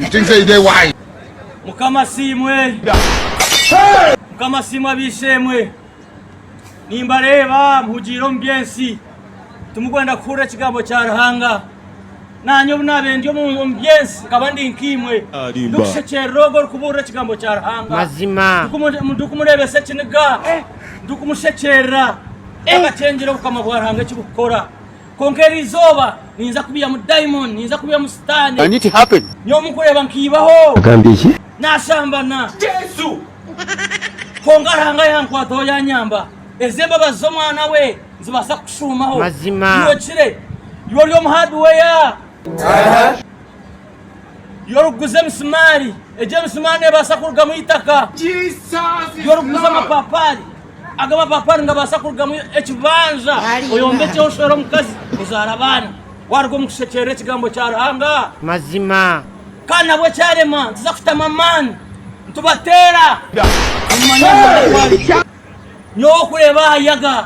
You think say they wise? Mukama simwe. Mukama simwe abishemwe. Nimba reba mpujiro mbyensi. Tumugwenda kure kigambo cya Ruhanga. Nanyo bunabe ndyo mu mbyensi kabandi nkimwe. Dukushekera rogo rukubura kigambo cya Ruhanga. Mazima. Dukumurebe se kiniga. Dukumushekera. Agacengero bukama bwa Ruhanga kibukora. Konkera izoba ninza kubiya mu diamond ninza kubiya mu stand. And it happened. Nyo mukureba nkibaho. Agambiki. Nashambana. Yesu. Kongaranga yankwato yanyamba. Ezemba bazomwana we zibasa kushumaho. Mazima. Yokire. Yori hardware. Yoruguze msumari. Eje msumane basa kuruga mu itaka. Jesus. Yoruguze amapapari. Agama papari ngabasa kuruga mu ekibanja. Oyombe cyo shoro mukazi uzarabana. Wargo mukushekere kigambo cya Ruhanga. Mazima. Kana bwe cyarema nzafita mamani. Ntubatera. Amanyama. Nyo kureba yaga.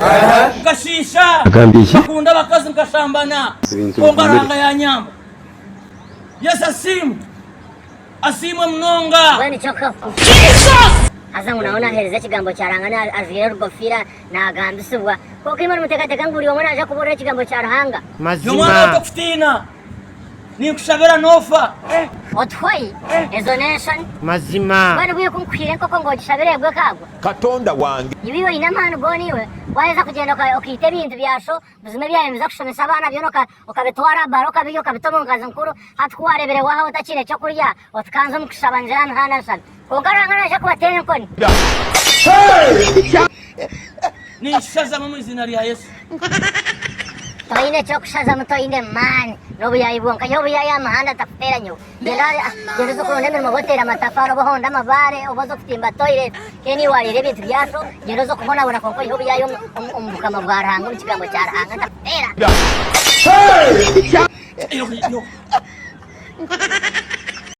Gashisha. Agambiki. Bakunda bakazi nkashambana. Kongaranga ya nyamba. Yes asimu mnonga. Wewe ni choka. Jesus! Asa unaona hereza kigambo cya Ruhanga azire rugofira nagambisubwa. Koko imana mutekateka nguri wo mwana aje kubura kigambo cya Ruhanga. Mazima. Yomwana otokutina. Ni kushabera nofa. Otwai ezo nation. Mazima. Bari buye kunkwire koko ngo gishabere bwe kagwa. Katonda wange. Ibiwe inamana goniwe. Waweza kugenda okite ibintu byasho buzime byawe biza kushomesa abana byonoka okabitwara baroka biyo kabitomongaza nkuru hatwarebere waho utakire cyo kurya otkanza mukushabanjira hana sana. Kongaranga naje kubatera nkoni. Ni shaza mu izina rya Yesu. Toine cyo kushaza mutoine man. Nobu yayibonka yobu yayamahanda tafera nyo. Gera zo kurone mu hoteli amatafaro bohonda amabare obozo kutimba toilet. Keni wali rebe byasho gera zo kubona bona konko yobu yayo umukama bwa Ruhanga ikigambo cya Ruhanga tafera.